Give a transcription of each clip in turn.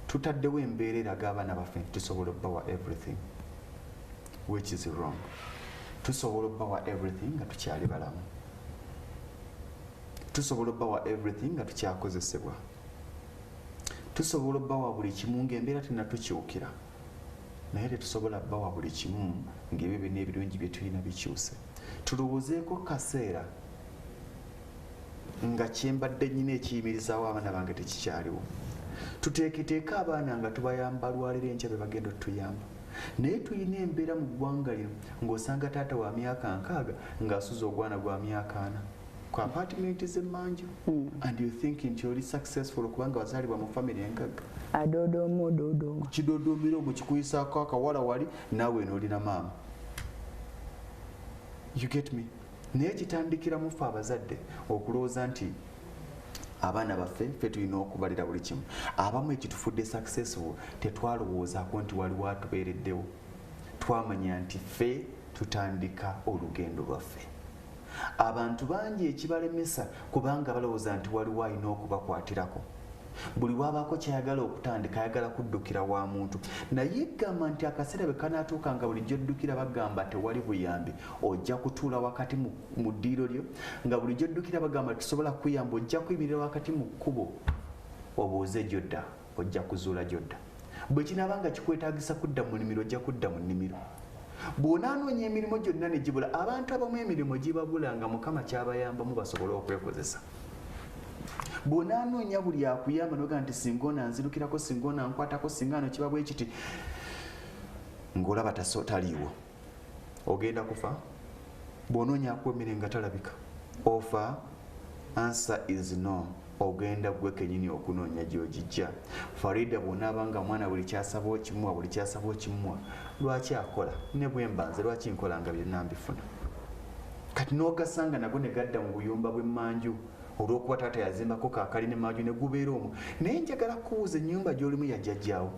tutaddewo embeera eraga abaana baffe nti tusobola obbawa everything, which is wrong. Tusobola obbawa everything nga tukyali balamu, tusobola obbawa everything nga tukyakozesebwa, tusobola obbawa buli kimu ng'embeera tennatukyukira, naye tetusobola bbawa buli kimu ng'ebyo byonna ebirungi bye tulina bikyuse. Tulowoozeeko kaseera nga kyembadde nnyina ekiyimirizaawo abaana bange tekikyaliwo. Tuteeketeeke abaana nga tubayamba lwaliro enkya be bagenda otuyamba, naye tulina embeera mu ggwanga lino ng'osanga taata wa myaka 6 ng'asuza ogwana gwa myaka 4 ku apartment z'emmanju, and you think nti oli successful kubanga wazaalibwa mu family enkaga. Adoodooma kidoodoomera omwo kikuyisaako akawala wali naawe n'olina maama. You get me? Naye kitandikira mu ffe abazadde okulowooza nti abaana baffe ffe tulina okubalira buli kimu. Abamu ekitufudde successful tetwalowoozaako nti waliwo atubeereddewo. Twamanya nti ffe tutandika olugendo lwaffe. Abantu bangi ekibalemesa kubanga balowooza nti waliwo alina okubakwatirako. Buli wabaako kyayagala okutandika ayagala kuddukira wa muntu, naye gamba nti akaseera bwe kanaatuuka nga bulijjo oddukira bagamba tewali buyambi, ojja kutuula wakati mu ddiiro lyo, nga bulijjo oddukira bagamba tusobola kuyamba, ojja kuyimirira wakati mu kkubo obuuze gyodda, ojja kuzuula gyodda. Bwe kinaaba nga kikwetaagisa kudda mu nnimiro ojja kudda mu nnimiro. Bw'onaanoonya emirimu gyonna ne gibula, abantu abamu emirimu gibabula nga Mukama kyabayambamu basobole okwekozesa. Bw'onaanoonya buli akuyamba noga nti singa onanzirukirako, singa onankwatako, singa ano kiba bwe kiti, ng'olaba taliiwo, ogenda kufa. Bw'onoonya akuwemere nga talabika, ofa. Answer is no. Ogenda gwe kennyini okunoonya gy'ogijja. Farida bw'onaaba nga mwana buli kyasaba okimuwa, buli kyasaba okimuwa, lwaki akola? Ne bwe mbanze lwaki nkola nga byonna mbifuna? Kati n'ogasanga nago ne gadda mu buyumba bw'emmanju olw'okuba taata yazimbako kaakali n'emmanju ne gubeera omwo. Naye njagala kubuuza ennyumba gy'olimu yajjajjaawo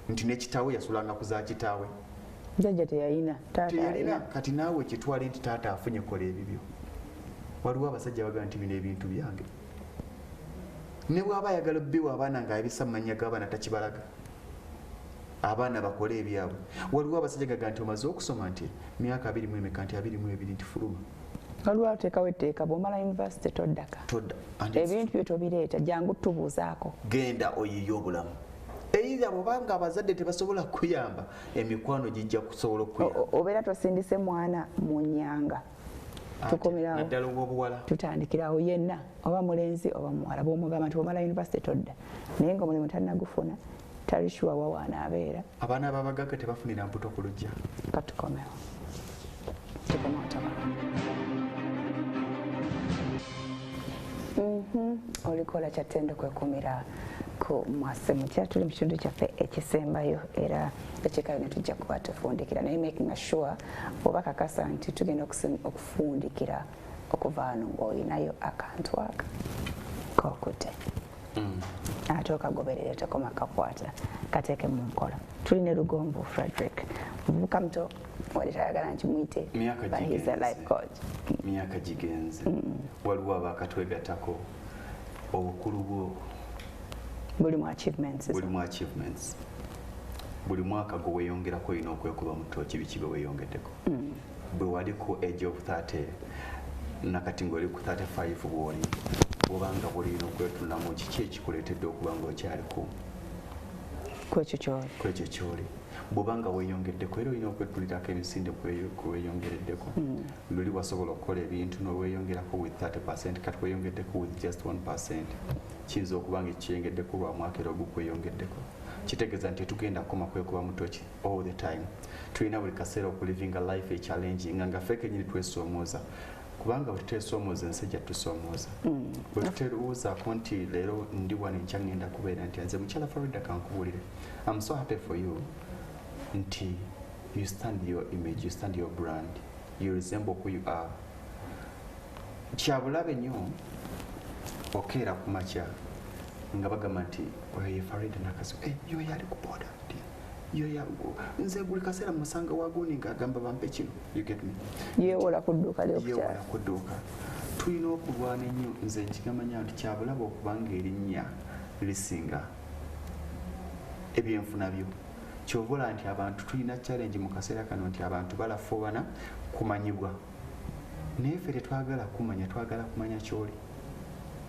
nti ne kitaawe yasulanga ku za kitaawe. Jjajja teyalina, taata teyalina. Kati naawe kitwale nti taata afunye kola ebibyo. Waliwo abasajja bagaa nti bino ebintu byange. Ne bw'aba ayagala bbiwa abaana ng'ayabisa mu mannya g'abaana takibalaga. Abaana bakole ebyabwe. Waliwo abasajja gaga nti omaze okusoma nti myaka 22 nti 22 nti fuluma. Waliwo ateekawo etteeka bw'omala yunivasite toddaka. Ebintu bye tobireeta, jangu tubuuzaako. Genda oyiye obulamu. Eyira bw'obanga abazadde tebasobola kuyamba, emikwano gijja kusobola okuyamba. Obeera tosindise mwana mu nnyanga. Tukomerawo. Naddala ow'obuwala. Tutandikirawo yenna, oba mulenzi oba muwala. Bw'omugamba nti bw'omala yunivasite todda. Naye ng'omulimu tannagufuna, tali shuwa wa w'anaabeera. Abaana ababagagga tebafunira mbuto ku luggya. Katukomewo. Tukomewo tabala. Olikola kyattendo kwekumira ku mwase mutya tuli mu kitundu kyaffe ekisembayo era ekikayo ne tujja kuba tufundikira naye making sure oba kakasa nti tugenda okufundikira okuva wano ng'olinayo akantu aka kookute ate okagoberere tekoma kakwata kateeke mu nkola. Tulina Lugombo Frederick muvubuka muto wali tayagala nti muyite but he's a life coach. Myaka gigenze waliwo abakatwegatako obukulu bwo buli mu achievements. Buli mwaka gwe weeyongerako olina okwekuba mu ttooki biki bye weeyongeddeko. Bwe wali ku age of 30 nakati ng'oli ku 35 bw'oli bw'obanga bw'olina okwetunulamu kiki ekikuleetedde okuba ng'okyali kwekyo kyoli. Bw'obanga weeyongeddeko era olina okwetulirako emisinde kweweeyongereddeko. Luli wasobola okukola ebintu n'oweeyongerako with 30% kati weeyongeddeko with just 1%. Kiyinza okuba nga ekiyongeddeko lwa mwaka era ogukweyongeddeko. Kitegeeza nti tugenda kukoma kwekuba mu ttooki all the time. Tulina buli kaseera okulivinga life challenging nga ffe kennyini twesoomooza. Kubanga bwe tuteesoomooza ensi ejja tusoomooza. Bwe tuteebuuzaako nti leero ndi wano enkya ngenda kubeera nti nze mukyala Farida kankubuulire. I'm so happy for you. Nti you stand your image, you stand your brand, you resemble who you are. Kyabulabe nnyo okeera ku makya nga bagamba nti oyo Farida nakazi yo yali ku boda yo nze buli kaseera musanga waguuni ng'agamba bampe kino. You get me? Yeewola ku dduuka ly'okukyala. Yeewola ku dduuka. Tulina okulwana ennyo nze nkigamanya nti kyabulabe okubanga erinnya lisinga ebyenfuna byo kyovola nti abantu tulina challenge mu kaseera kano nti abantu balafuubana kumanyibwa naye ffe tetwagala kumanya twagala kumanya kyoli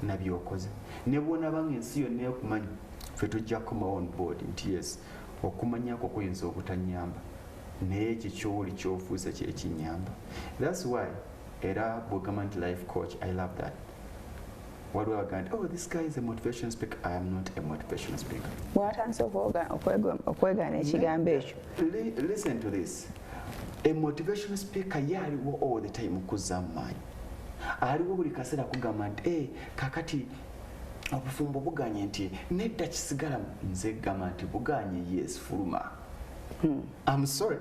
nabyokoze ne bwonabanga ensi yonna ekumanyi ffe tujja kukomawo on board nti yes okumanyako kuyinza obutanyamba naye ekyo kyoli kyofuuse kyekinyamba. That's why era bwegamba nti life coach, I love that. Waliwo agamba oh this guy is a motivational speaker. I am not a motivational speaker. Watandise okwegaana ekigambo ekyo. Listen to this. A motivational speaker yaliwo all the time kuzza maanyi. Aliwo buli kaseera kugamba nti kakati obufumbo buganye nti nedda kisigala nze gamba nti buganye yes fuluma. I'm sorry.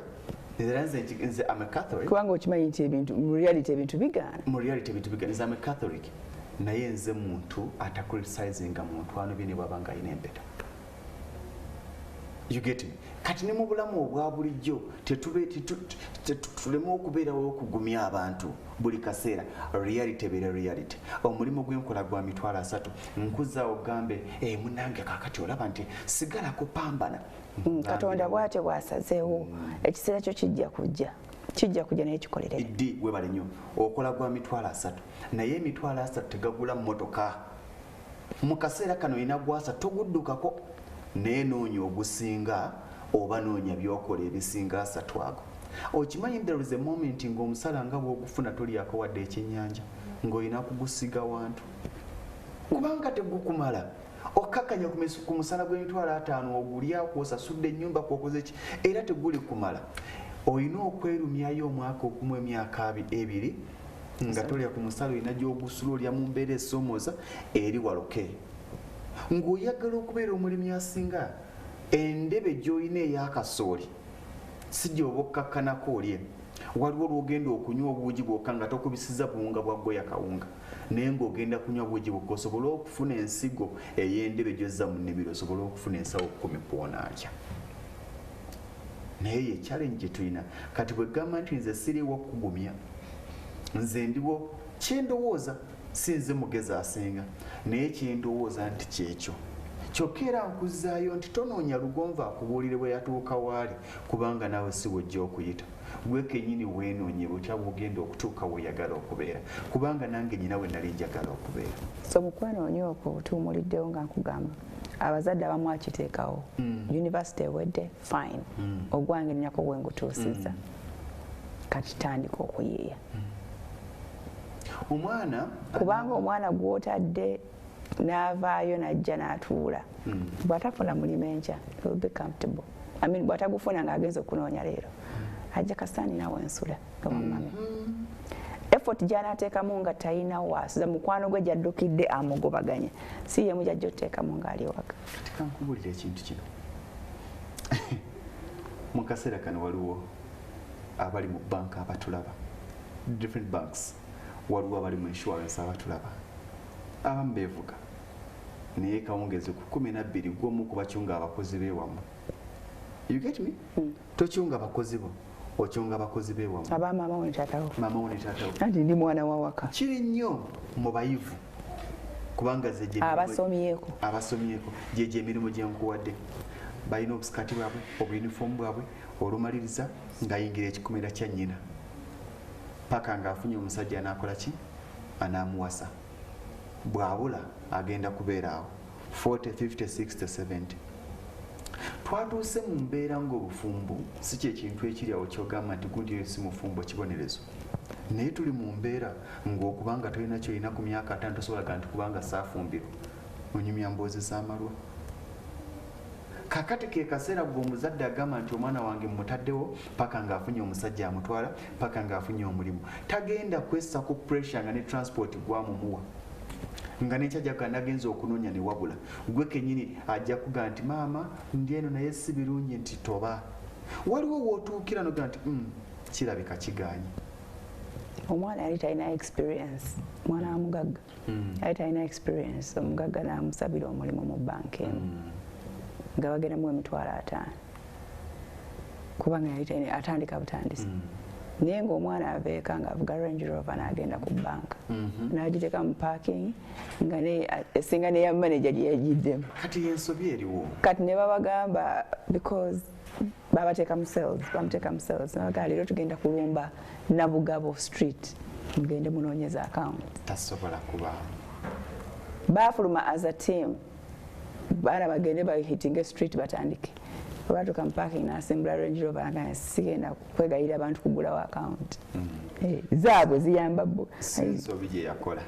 I'm a Catholic. Kubanga okimanyi nti ebintu mu reality ebintu bigaana. Mu reality ebintu bigaana. I'm a Catholic. Naye nze muntu atakriticizinga muntu anobye bwabanga ayina empeta. You get me? Kati ne mu bulamu obwa bulijjo tuleme okubeerawo okugumya abantu buli kaseera reality ebeera reality. Omulimu gw'enkola gwa mitwalo 3 nkuzza ogambe munange kakati olaba nti sigala kupambana. Katonda bw'atyo bw'asazeewo ekiseera kyo kijja kujja naye kikolerera. Iddi webale nnyo okola gwa mitwalo 3 naye emitwalo 3 tegagula mmotoka. Mu kaseera kano ina gwasa toguddukako naye noonya ogusinga oba noonya byokola ebisinga 3 ago. Okimanyi there is a moment ng'omusala nga bw'ogufuna tolyako wadde ekyennyanja ng'olina kugusiga wantu kubanga tegukumala. Okakanya ku musala gw'emitwalo 5 ogulya kw'osasudde ennyumba kw'okoze ki era teguli kumala. Olina okwerumyayo omwaka ogumu emyaka 2 nga tolya ku musala olina gy'ogusula olya mu mbeera esoomoza eri waloke. Ng'oyagala okubeera omulimi asinga endebe gy'olina ey'akasooli si gy'oba okkakkanako olye. Waliwo lw'ogenda okunywa obuugi bwokka nga tokubisiza buwunga bwa goya kawunga naye ng'ogenda kunywa buugi bwokka osobole okufuna ensigo ey'endebe gy'ozza mu nnimiro osobole okufuna ensawo 10 kw'onaakya. Naye ye challenge gye tulina kati bwe gamba nti nze siriiwo okugumya nze ndiwo kyendowooza si nze mugezi asinga naye kyendowooza nti kyekyo kyokka era nkuzzaayo nti tonoonya lugonva akubuulire bwe yatuuka waali kubanga naawe si wojja okuyita gwe kennyini weenoonye butya bw'ogenda okutuuka weeyagala okubeera kubanga nange nyina we nali njagala okubeera. So mu kwenoonya okwo tuwummuliddewo nga nkugamba abazadde abamu akiteekawo university ewedde fine ogwange nnyako gwe ngutuusizza kati tandika okuyiiya omwana kubanga omwana gw'otadde n'avaayo n'ajja n'atuula bw'atafuna mulimu enkya will be comfortable. I mean bw'atagufuna ng'agenza okunoonya leero ajja kasaani nawe ensula nga wamame effort gy'anaateekamu nga talina waasuza mukwano gwe gy'addukidde amugobaganya si yemu gy'ajja oteekamu ng'ali waka. Kankubuulira ekintu kino mu kaseera kano waliwo abali mu banka abatulaba different banks waliwo abali mu insurance abatulaba abamu beevuga naye kawungezi ku 12 gw'omu ku bakyunga abakozi beewamu. You get me? Tokyunga bakozi bo okyunga abakozi beewamu abamama wo ne taatawo mama wo ne taatawo anti ndi mwana wa waka kiri nnyo mu bayivu kubanga ze abasomyeko gye emirimu gye nkuwadde balina obusikati bwabwe obuyunifoomu bwabwe olumaliriza ng'ayingira ekikomera kya nnyina paka ng'afunye omusajja anaakola ki anaamuwasa bw'abula agenda kubeera awo 40 50 60 70. Twatuuse mu mbeera ng'obufumbo si kyekintu ekiri awo kyogamba nti gundi eyo si mufumbo kibonerezo naye tuli mu mbeera ng'okubanga tolina kyolina ku myaka 5 tosobolaga nti kubanga saafumbirwa onyumya mboozi z'amalwa. Kakati ke kaseera gwe omuzadde agamba nti omwana wange mutaddewo paka ng'afunye omusajja amutwala paka ng'afunye omulimu tagenda kwessa ku pressure nga ne transport gwamumuwa nga nekyajjaga nagenza okunoonya ne wabula gwe kennyini ajja kugaa nti maama ndi eno naye si birungi nti toba waliwo wootuukira nogaa nti kirabika kigaanye. Omwana yali talina experience mwana wa mugagga yali talina experience omugagga n'amusabira omulimu mu banka emu nga bagenda mu emitwalo 5 kubanga yali talina atandika butandisi naye ng'omwana aveeka ng'avuga Range Rover n'agenda ku banka n'agiteeka mu parking nga esinga neya manager gye yagiddemu. Kati y'ensobi eriwo. Kati ne babagamba because babateeka mu cells, bamuteeka mu cells n'abagamba leero tugenda kulumba Nabugabo Street mugende munoonyeza account. Tasobola kuba. Baafuluma as a team baana bagende bahitinge street batandike. Batuuka mu parking n'asimbula Range Rover n'agamba sigenda kwegayirira abantu kugulawo account. Zaabwe ziyamba bo. Ensobi gye yakola.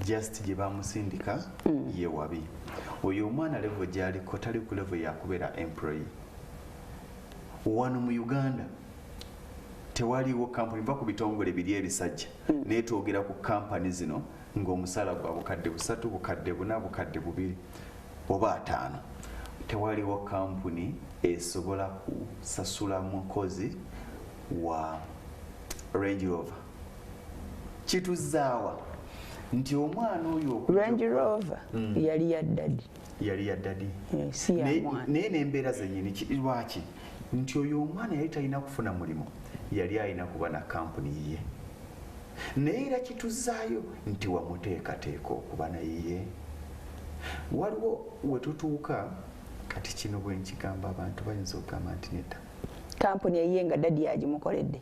Just gye bamusindika ye wabi. Oyo omwana level gy'aliko tali ku level ya kubeera employee. Wano mu Uganda tewaliwo kampuni mba ku bitongole biri ebisajja naye twogera ku kampani zino ng'omusala gwa bukadde 3 bukadde 4 bukadde 2 oba 5 tewaliwo kampuni esobola kusasula mukozi wa Range Rover. Kituzaawa nti omwana oyo Range Rover yali ya daddy. Yali ya daddy. Si ya mwana. Naye n'embeera zennyini lwaki nti oyo omwana yali talina kufuna mulimu yali alina kuba na kampuni ye. Naye era kituzaayo nti wamuteekateeka okuba naye. Waliwo we tutuuka kati kino bwe nkigamba abantu bayinza okugamba nti nedda. Kampuni ye nga daddy agimukoledde.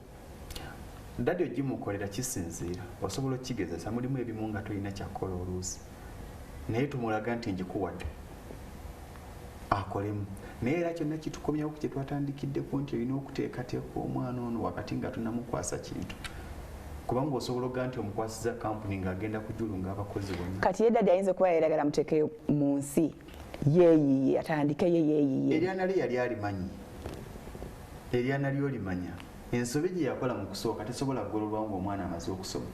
Daddy ogimukolera kisinziira. Osobola okigezesa mulimu ebimu nga tolina kyakola oluusi. Naye tumulaga nti ngikuwadde. Akolemu. Naye era kyonna kitukomyawo ku kye twatandikiddeku nti olina okuteekateeka omwana ono wakati nga tunamukwasa kintu. Kubanga osobola okuga nti omukwasiza kampuni ng'agenda kujulunga abakozi bonna. Kati ye daddy ayinza kuba yayagala muteekeyo mu nsi yeeyiye atandike ye yeeyiye. Eryana lye yali alimanyi. Eryana lyo limanya. Ensobi gye yakola mu kusooka tesobola kugololwa ng'omwana amaze okusoma.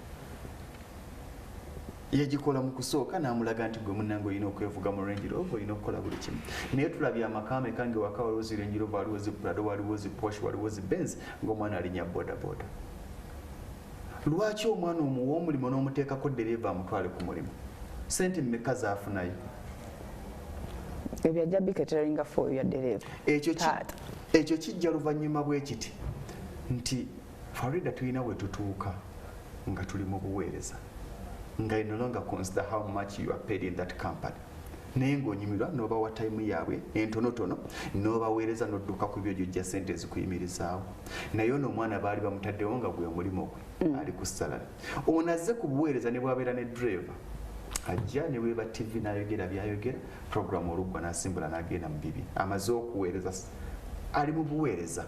Yagikola mu kusooka n'amulaga nti gwe munnange olina okwevuga mu Range Rover olina okukola buli kimu. Naye tulabye amakaame kange waka waliwo zi Range Rover waliwo zi Prado waliwo zi Porsche waliwo zi Benz ng'omwana alinya boda boda. Lwaki omwana omuwa omulimu n'omuteekako ddereeva amutwale ku mulimu? Sente mmeka zaafunayo? Ebyo ajja biketeringa for ya ddereeva. Ekyo kijja luvannyuma bwe kiti nti Farida tulina we tutuuka nga tuli mu buweereza. Nga no longer consider how much you are paid in that company. Naye ng'onyumirwa n'oba wa time yaabwe entonotono n'obaweereza n'odduka ku byo gy'ojja ssente ezikuyimirizaawo. Naye ono omwana baali bamutaddewo nga gwe mulimu gwe ali ku salary. Ono azze ku buweereza ne bw'abeera ne driver. Ajja ne weeba TV n'ayogera by'ayogera program oluggwa n'asimbula n'agenda mu bibi. Amaze okuweereza ali mu buweereza.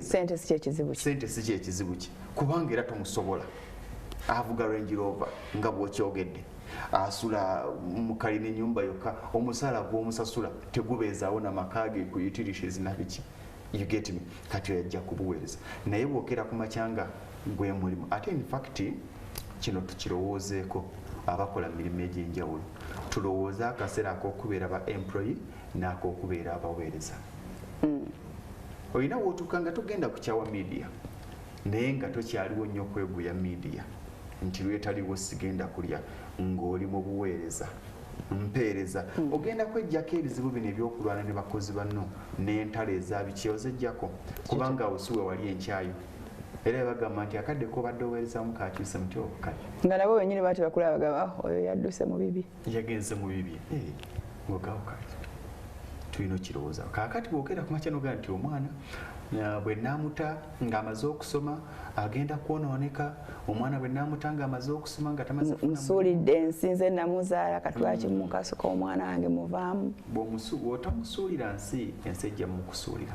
Sente si kyekizibu ki. Sente si kyekizibu ki. Kubanga era tomusobola. Avuga Range Rover nga bw'okyogedde. Asula mu kalina ennyumba yokka omusala gw'omusasula tegubeezaawo n'amaka ge ku utilities na biki. You get me? Kati yajja kubuweereza. Naye bw'okera ku makyanga gwe mulimu. Ate in fact kino tukirowoozeeko abakola mirimu egy'enjawulo. Tulowooza akaseera ak'okubeera ba employee n'ak'okubeera abaweereza. Olina w'otuuka nga togenda kukyawa media naye nga tokyaliwo nnyo kweguya media nti lwetaliwo sigenda kulya ng'oli mu buweereza mpeereza ogenda kwejjako ebizibu bino ebyokulwana ne bakozi banno n'entalo ezabiki ozejjako kubanga awo si we wali enkyayo era bagamba nti akadde k'obadde oweerezamu kakyuse muti obukale nga nabo bennyini baati bakula bagamba oyo yadduse mu bibi yagenze mu bibi ng'ogawo kale tulina okirowooza kaakati bw'ogenda ku makya n'ogamba nti omwana bwe naamuta ng'amaze okusoma agenda kwonooneka omwana bwe naamuta ng'amaze okusoma nga tamaze musuulidde ensinze namuzaala katwaki mukasuka omwana wange muvaamu bw'otamusuulira nsi ensi ejja mukusuulira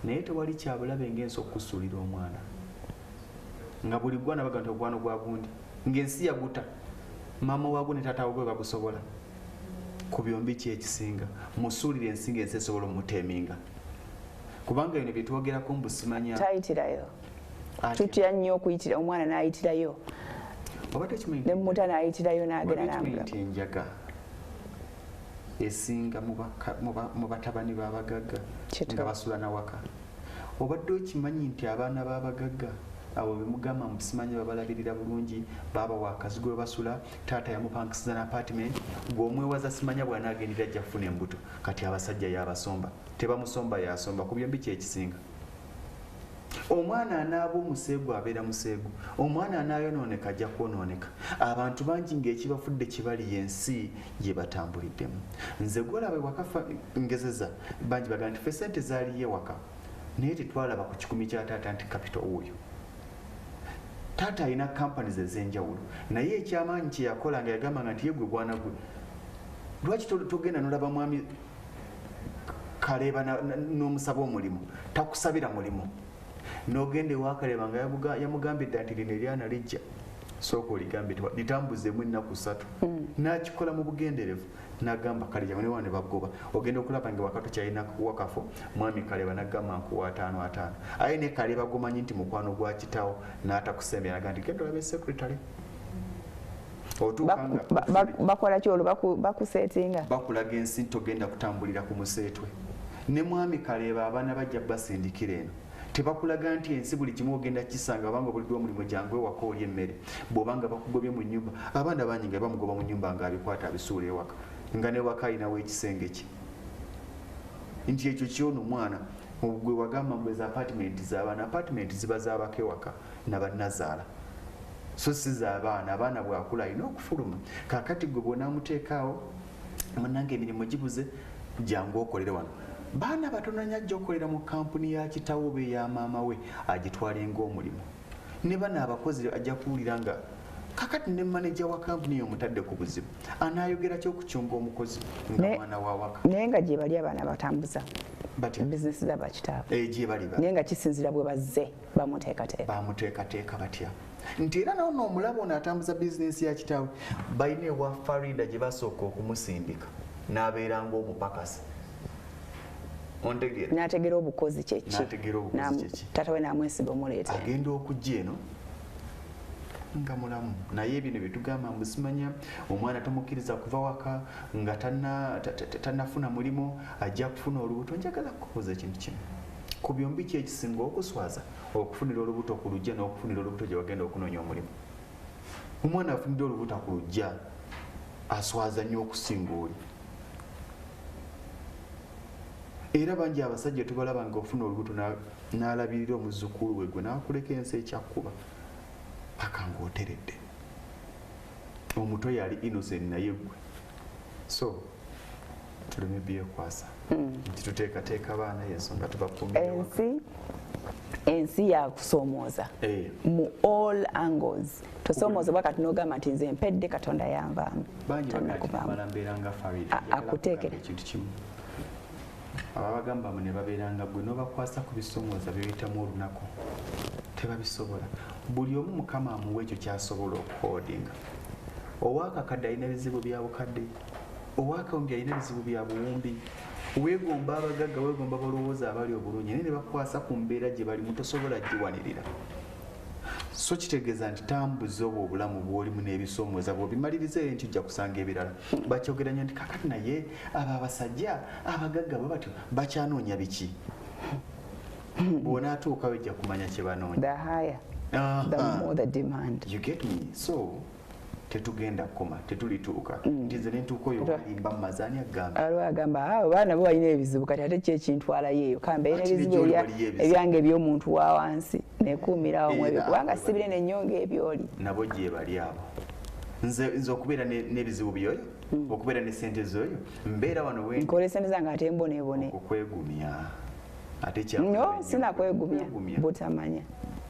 naye tewali kyabulabe ng'ensi okukusuulira omwana nga buli gwana baga nti ogwano gwa gundi ng'ensi yaguta maama waagwo ne taata waagwe bagusobola ku byombi ki ekisinga musuulire ensi ng'ensi esobola omuteeminga kubanga bino byetwogerako mbusimanya tayitirayo tutya nnyo okuyitira omwana n'ayitirayo ne muta n'ayitirayo n'agenda n'amula enjaga esinga mu batabani b'abagagga nga basula nawaka obadde okimanyi nti abaana b'abagagga abo bemugamba musimanya babalabirira bulungi baba wakazi gwe basula taata yamupangisiza na apartment gw'omwewaza simanya bw'anaagendera ajja kufuna embuto kati abasajja yabasomba tebamusomba yasomba ku byombi kyekisinga omwana anaaba omuseegu abeera museegu, omwana anaayononeka ajja kwonooneka. Abantu bangi ng'ekibafudde kibali yensi gye batambuliddemu. Nze gwolaba ewaka ngezeza bangi bagamba nti ffe ssente zaaliyo ewaka naye tetwalaba ku kikumi kya taata nti kapito wuuyo. Taata alina companies ez'enjawulo naye ekyamaanyi kye yakola nga yagambanga nti yegwe bwana gwe lwaki togenda nolaba mwami Kaleeba n'omusaba omulimu takusabira mulimu n'ogenda ewa Kaleeba nga yamugambidde nti lino eryana lijja sooka oligambe litambuzeemu ennaku 3 n'akikola mu bugenderevu n'agamba Kaleeba ne wane bagoba ogenda okulaba nga wakato kyalina wakafo mwami Kaleeba n'agamba nkuwa 5 aye ne Kaleeba gomanyi nti mukwano gwa kitaawo n'atakusembera aga nti genda olabe secretary bakola ki olwo bakusetinga bakulaga ensi togenda kutambulira ku museetwe. Ne mwami Kaleeba abaana bajja basindikira eno tebakulaga nti ensi buli kimu ogenda kisanga abanga buliddwa omulimu gyangwe waka oli emmere bw'obanga bakugobye mu nnyumba abaana bangi nga bamugoba mu nnyumba ng'abikwata abisuula ewaka nga ne waka alinawo ekisenge kye nti ekyo kyono omwana gwe wagamba mbwe za apartment z'abaana apartment ziba z'abaka ewaka nabannazaala so si z'abaana abaana bw'akula alina okufuluma kaakati gwe bw'onaamuteekaawo munnange emirimu gibuze jangu okolere wano baana batono nnyo ajja okolera mu kampuni ya kitaawo be ya maama we agitwale ng'omulimu ne bano abakozi ajja kuwulira nga kakati ne manager wa kampuni y'omutadde ku buzibu anaayogera ky'okukyunga omukozi nga mwana wa waka naye nga gye bali abaana batambuza bizinesi z'abakitaawo gye bali naye nga kisinzira bwe bazze bamuteekateeka batya nti era nawo n'omulaba ono atambuza bizinesi ya kitaawe balina ewa Farida gye basooka okumusindika n'abeera ng'omupakasi n'ategeera obukozi kyeki taata we n'amwesiga omuleeta agenda okujja eno nga mulamu naye bino byetugamba mbu simanya omwana tomukkiriza kuva waka nga tannafuna mulimu ajja kufuna olubuto. Njagala kukubuuza ekintu kimu ku byombi ki ekisinga okuswaza okufunira olubuto ku lujja n'okufunira olubuto gye wagenda okunoonya omulimu? Omwana afunidde olubuto ku lujja aswaza nnyo okusinga oli. Era bangi abasajja tubalaba nga ofuna olubuto n'alabirira omuzzukulu we gwe n'akuleka ensi ekyakkuba paka ng'oteredde omuto yali innocent naye gwe. So tuleme byekwasa nti tuteekateeka abaana y'ensonga tubakuumira ensi yakusoomooza mu all angles tosoomooza kati n'ogamba nti nze mpedde Katonda yanvaamu bangi bagamba mbeera nga Farida akuteekera ekintu kimu abagamba ne babeeranga gwe n'obakwasa ku bisoomooza byeyitamu olunaku tebabisobola. Buli omu Mukama amuwa ekyo kyasobola okuhoodinga. Owaakakadde alina ebizibu bya bukadde, owaakawumbi alina ebizibu bya buwumbi, weegomba abagagga weegomba balowooza abali obulungi naye ne bakwasa ku mbeera gye balimu tosobola giwanirira. So kitegeeza nti tambuza obwo obulamu bw'olimu n'ebisoomooza bw'obimaliriza era nti ojja kusanga ebirala. Bakyogera nnyo nti kakati naye abo abasajja abagagga bwe batyo bakyanoonya biki? Bw'onaatuukawo ojja kumanya kye banoonya. The higher, the more the demand. You get me? So tetugenda kukoma tetulituuka nti nze nentuuka oyo walimba mu mazaani agamba aliwo agamba awo baana bo balina ebizibu kati ate kyekintwalayo eyo kambe erina ebizibu ebyange eby'omuntu wa wansi nekuumirawo mu ebyo kubanga sibire n'ennyonga ebyoli nabo gye bali abo. Nze okubeera n'ebizibu byoyo okubeera ne ssente z'oyo mbeera wano nkola esente zange ate mboneebone okwegumya ate no sinakwegumya butamanya